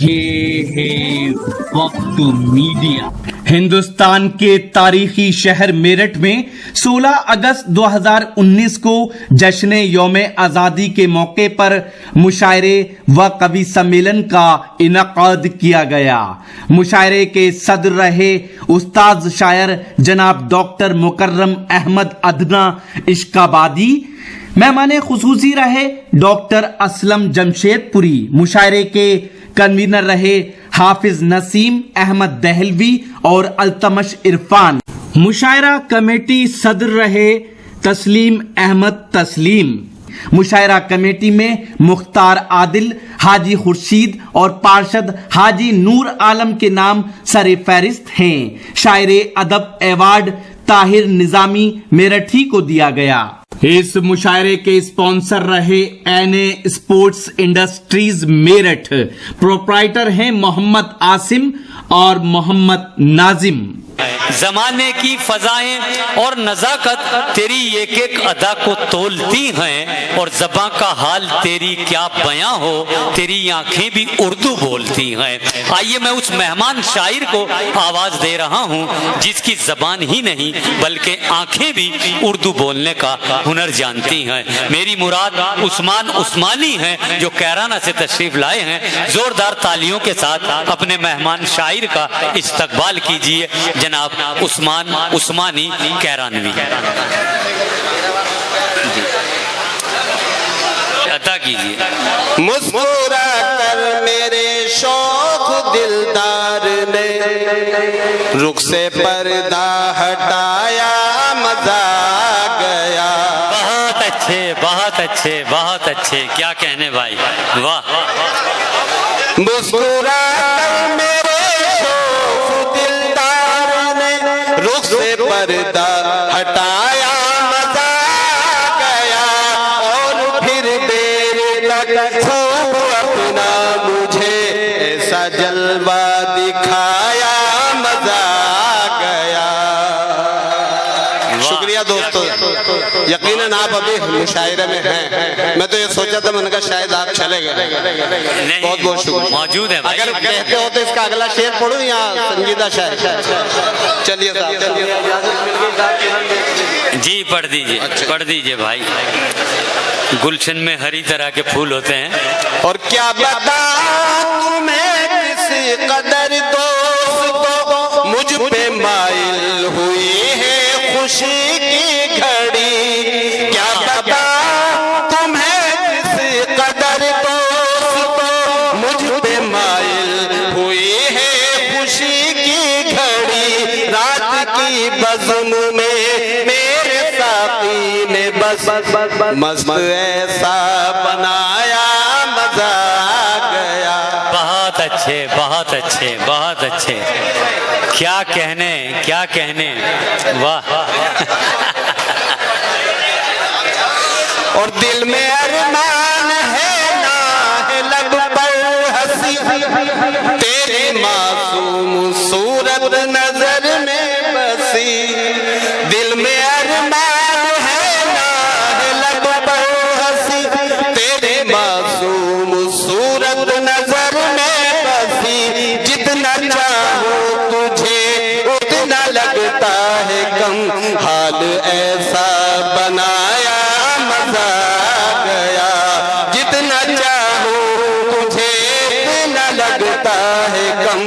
ये है वक्त मीडिया। हिंदुस्तान के तारीखी शहर मेरठ में 16 अगस्त 2019 को जश्न यौम आजादी के मौके पर मुशायरे व कवि सम्मेलन का इनकाद किया गया। मुशायरे के सदर रहे उस्ताद शायर जनाब डॉक्टर मुकर्रम अहमद अदना इश्काबादी। मेहमाने खुसूसी रहे डॉक्टर असलम जमशेदपुरी। मुशायरे के कन्वीनर रहे हाफिज नसीम अहमद दहलवी और अल्तमश इरफान। मुशायरा कमेटी सदर रहे तस्लीम अहमद तस्लीम। मुशायरा कमेटी में मुख्तार आदिल, हाजी खुर्शीद और पार्षद हाजी नूर आलम के नाम सरे फहरिस्त हैं। शायरे अदब अवार्ड ताहिर निजामी मेरठी को दिया गया। इस मुशायरे के स्पॉन्सर रहे NA sports industries Meerut. Proprietor हैं मोहम्मद आसिम और मोहम्मद नाजिम। जमाने की फजाएं और नजाकत तेरी एक एक अदा को तोलती हैं, और ज़बां का हाल तेरी क्या बयां हो, तेरी आंखें भी उर्दू बोलती हैं। आइए मैं उस मेहमान शायर को आवाज दे रहा हूं जिसकी जबान ही नहीं बल्कि आंखें भी उर्दू बोलने का हुनर जानती हैं। मेरी मुराद उस्मान उस्मानी हैं जो कैराना से तशरीफ लाए हैं। जोरदार तालियों के साथ अपने मेहमान शायर का इस्तकबाल कीजिए जनाब उस्मान उस्मानी कैरानवी। अता कीजिए। मुस्कुरा कर मेरे शौक दिलदार ने रुख से पर्दा हटाया, मजा आ गया। बहुत अच्छे बहुत अच्छे बहुत अच्छे, क्या कहने भाई, वाह। मुस्कुरा कर मेरे शौक दिलदार ने रुख से पर्दा हटाया, मजा आ गया। और फिर देर तक खूब अपना मुझे ऐसा जलवा दिखाया, मजा आ गया। शुक्रिया दोस्तों, यकीनन आप अभी मुशायरे में हैं। मैं तो ये सोचा था, मैंने कहा शायद आप चले गए। बहुत बहुत शुक्रिया। मौजूद है भाई। अगर कहते हो तो इसका अगला शेर पढ़ूं या संजीदा शायर? चलिए जी पढ़ दीजिए। अच्छा। पढ़ दीजिए भाई। गुलशन में हरी तरह के फूल होते हैं। और क्या बताऊं तुम्हें किस कदर दोस्त मुझ पे माइल हुई है खुशी की घड़ी। क्या बताऊं तुम्हें किस कदर दोस्त मुझ पे माइल हुई है खुशी की घड़ी। रात की बज़्म में मेरे साथी ने बस मस्त ऐसा बनाया, मजा आ गया। बहुत अच्छे बहुत अच्छे बहुत अच्छे, क्या कहने क्या कहने, वाह। और दिल में अरमान है ना है लब पर हंसी, तेरी मासूम सूरत नजर में बसी। दिल में अरमान है ना है लब पर हंसी, तेरी मासूम सूरत नजर में बसी। जितना चाहो तुझे उतना लगता है कम, हाल ऐसा बनाया, मजा आ गया। जितना चाहो तुझे उतना लगता है कम,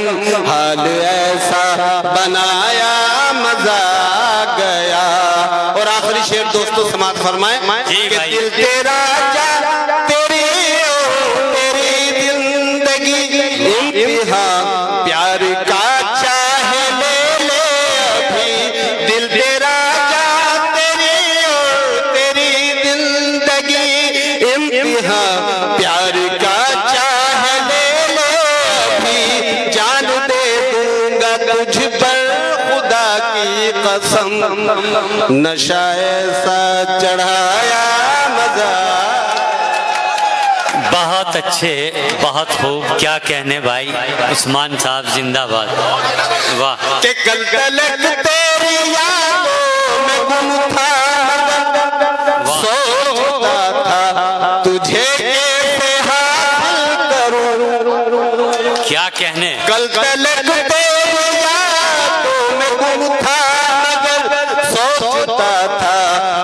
हाल ऐसा बनाया, मजा आ गया। और आखिरी शेर दोस्तों समाप्त फरमाए कि दिल तेरा जा तेरी जिंदगी इम्तिहान प्यार का चाहे ले ले अभी। दिल तेरा जा तेरी जिंदगी इम्तिहान प्यार का चाहे ले ले अभी। जान दे दूंगा तुझ पर खुदा की कसम, नशा ऐसा चढ़ाया, मजा। बहुत अच्छे बहुत खूब, क्या कहने भाई। उस्मान साहब जिंदाबाद, वाह। कि कल तलक तेरी यादों में गुम था, सोचता था तुझे कैसे हासिल करूं। क्या कहने। कल तलक तेरी यादों में गुम था मगर सोचता था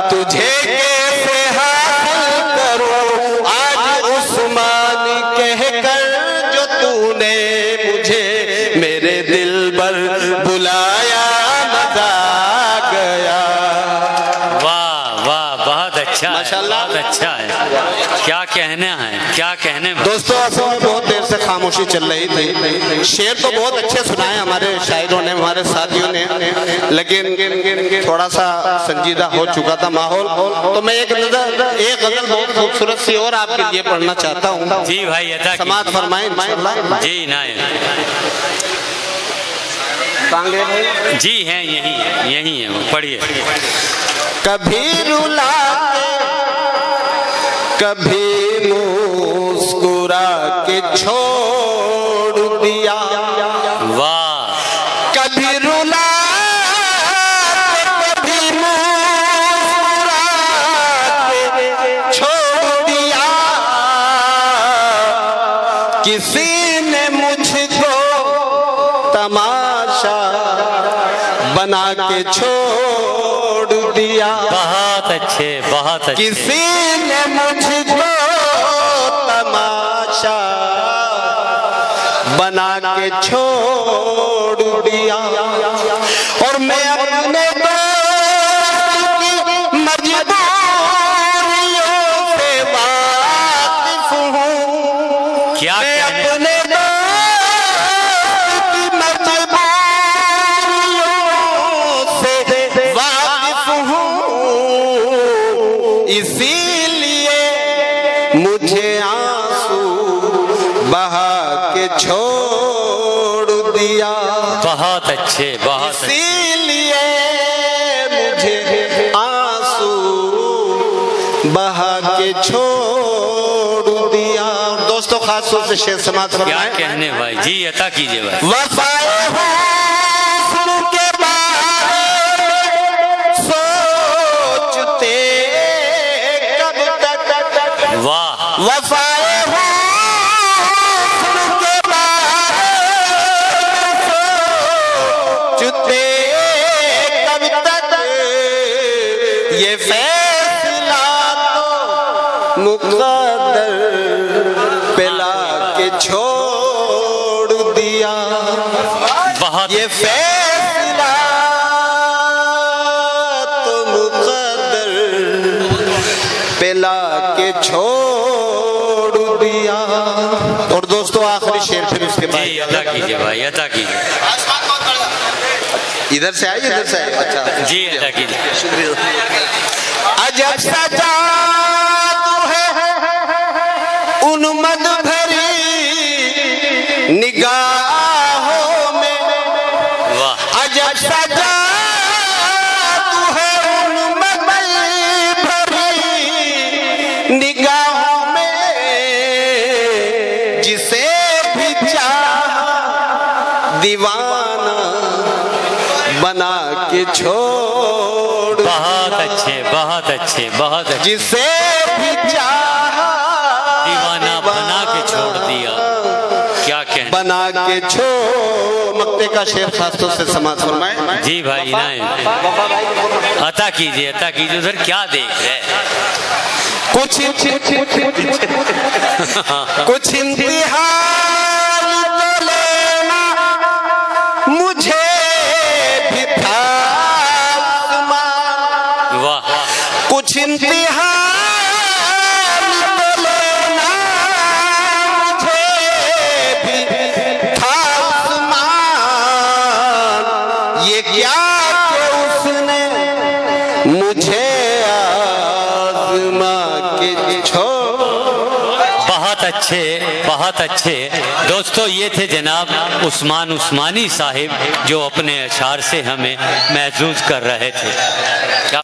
तुझे कैसे हासिल करूं। आज उस्मान कहकर जो तूने मुझे मेरे दिल पर बुलाया मजा आ गया। वाह वाह, बहुत अच्छा है, माशाल्लाह। बहुत अच्छा है। क्या कहने हैं, क्या कहने। दोस्तों असल में बहुत देर से खामोशी चल रही थी। शेर तो बहुत अच्छे सुनाए हमारे शायरों ने, हमारे साथियों ने, लेकिन थोड़ा सा संजीदा हो चुका था माहौल। तो मैं एक गजल बहुत खूबसूरत सी और आपके लिए पढ़ना चाहता हूँ। जी भाई, अदा समात फरमाएं इंशाअल्लाह। जी नायब जी हैं, यही है वो, पढ़िए। कभी रुला कभी मुस्कुरा के छोड़ दिया। वाह। कभी रुला कभी मुस्कुरा के छोड़ दिया। किसी ने मुझको तमाशा बना के छोड़ दिया। बहुत अच्छे, बहुत अच्छे। किसी ने मुझको तमाशा बना के छोड़ दिया। और मैं अपने दोस्त की मजबूरियों से वाकिफ हूँ। क्या मैं कहने। अपने दोस्त की मजबूरियों से वाकिफ हूँ। इसीलिए मुझे आंसू बहा के छोड़ दिया। बहुत अच्छे, बहुत अच्छे। इसीलिए मुझे आंसू बहा के छोड़ दिया। दोस्तों खास तौर से शेर समात क्या फरमाएं। कहने भाई, जी अता कीजिए भाई। वफाए हुस्न के बारे में सोचते कब तक। वाह। वफाए हुस्न के बारे में सोचते कब तक। ये फैसला तो मुक़द्दर पे लाके छोड़ दिया। बहुत। ये फैसला तो मुक़द्दर पे लाके छोड़ दिया। और दोस्तों आखिरी शेर फिर उसके जी बाद अता कीजिए भाई, अता कीजिए। इधर से आइए, इधर से आइए। अच्छा जी अता कीजिए। अजब सा जादू है उन्मद भरी निगाहों में। वाह। अजब सा जादू है उन्मद भरी निगाहों में। जिसे भी चाहा दीवाना बना के छोड़। बहुत अच्छे, बहुत अच्छे, बहुत अच्छे। जिसे भी चाहा दीवाना बना के छोड़ दिया। क्या कहने। बना के छोड़। मक्ते का शेर खासतौर से समाज फरमाए। जी भाई नायब, अता कीजिए, अता कीजिए। उधर क्या देख रहे हैं। कुछ इम्तिहान तो लेना मुझे भी था आसमां। वाह। कुछ इम्तिहान तो लेना मुझे भी था आसमां। ये क्या कि उसने मुझे आज़मा के छोड़। बहुत अच्छे, बहुत अच्छे। दोस्तों ये थे जनाब उस्मान उस्मानी साहिब, जो अपने अशार से हमें महसूस कर रहे थे। क्या